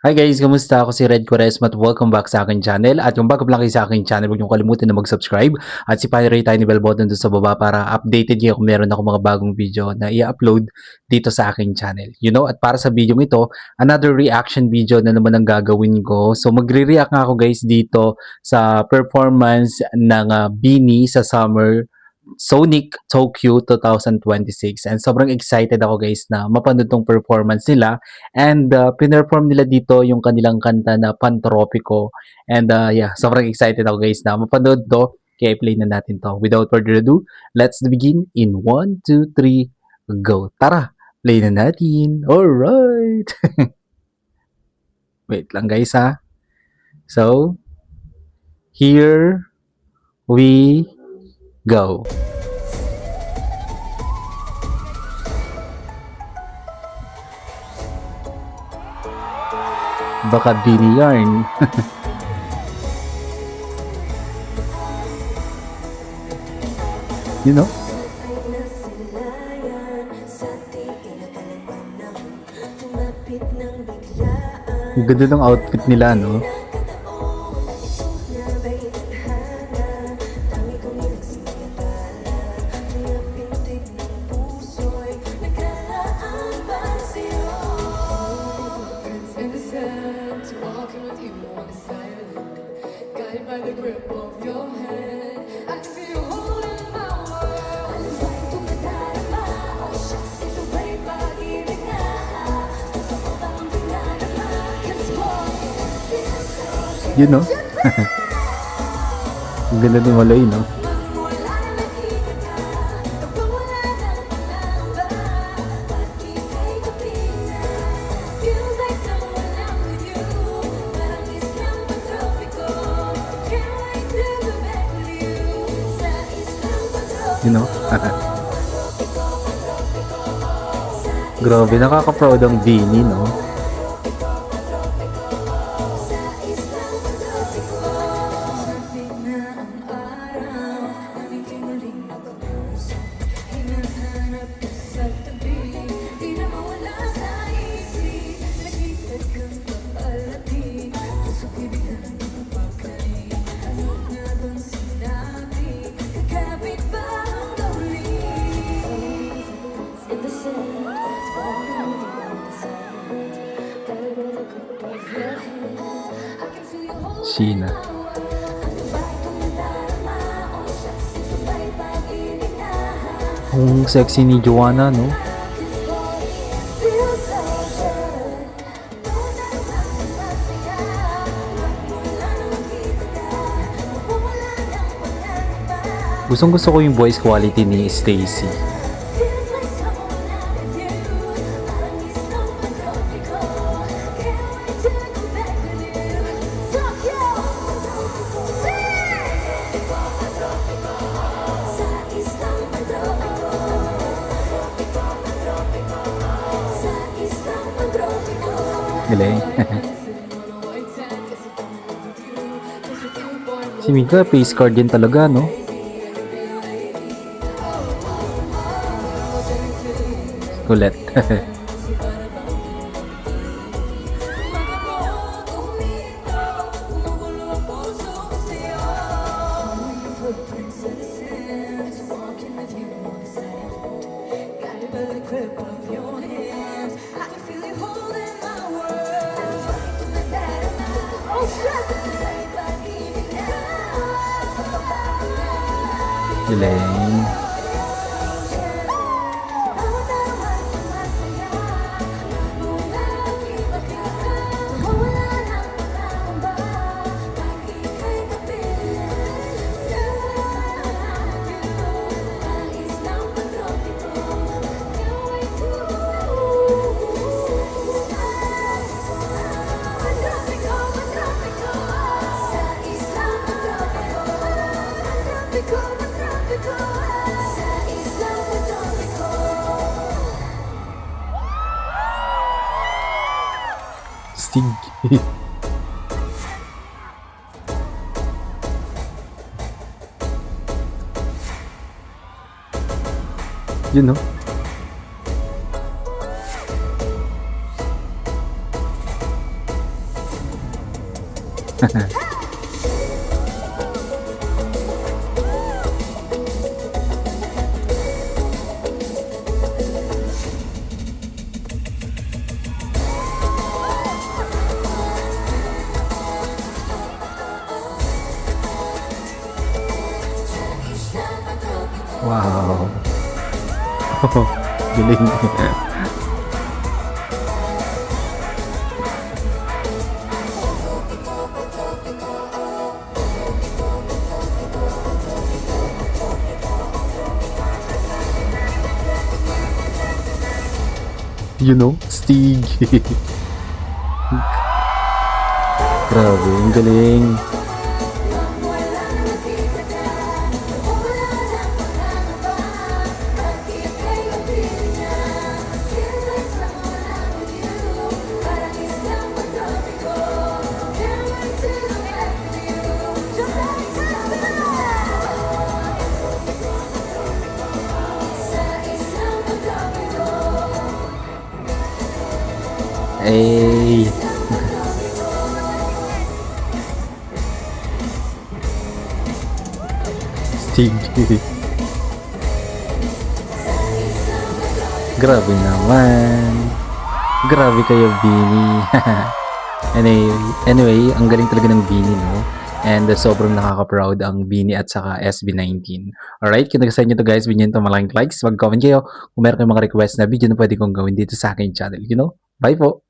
Hi guys, kamusta? Ako si Red Quaresma at welcome back sa aking channel. At kung bago pa lang kayo sa aking channel, huwag niyong kalimutan na mag-subscribe at si-pirate tayo ni bell button doon sa baba para updated kayo kung meron ako mga bagong video na i-upload dito sa aking channel. At para sa video ito, another reaction video na naman ang gagawin ko. So magre-react nga ako guys dito sa performance ng BINI sa Summer Sonic Tokyo 2026 and sobrang excited ako guys na mapanood tong performance nila and pinerform nila dito yung kanilang kanta na Pantropico and yeah, sobrang excited ako guys na mapanood to kaya play na natin to. Without further ado, let's begin in 1, 2, 3, go! Tara, play na natin! Alright! Wait lang guys ha. So, here we go. Baka BINI yarn. You know? Ang ganda ng outfit nila, no? By the grip of your hand, I can feel you holding my world. Alam ba yung tumatarama? O siya silubay pag-ibig na. Totoo bang pinadama? Cause boy, it feels so good. You know? Ang ganda ng walay, no? Magmula na nakita ka, kapag wala nang pangamba, pag-ibig ko pina. Feels like someone I'm with you. Parang islang pantropiko. Can't wait to go back with you. Sa islang pantropiko. You know? Grabe, nakaka-proud ang BINI, no? Sheena. Ang sexy ni Joanna, no? Gustong gusto ko yung voice quality ni Stacy. Galing. Si Mika, face card din talaga, no? Kulit. Galing. Stig. You know? Wow. Galing. You know, Stig. Grabe, ang galing. Ay. Stig. Grabe naman. Grabe kayo, Bini. Anyway, ang galing talaga ng Bini, no? And sobrang nakaka-proud ang Bini at saka SB19. Alright, kung nagustuhan nyo to guys, binigyan to malaking likes, mag-comment kayo kung meron kayong mga request na video na pwede kong gawin dito sa aking channel. You know? Bye po!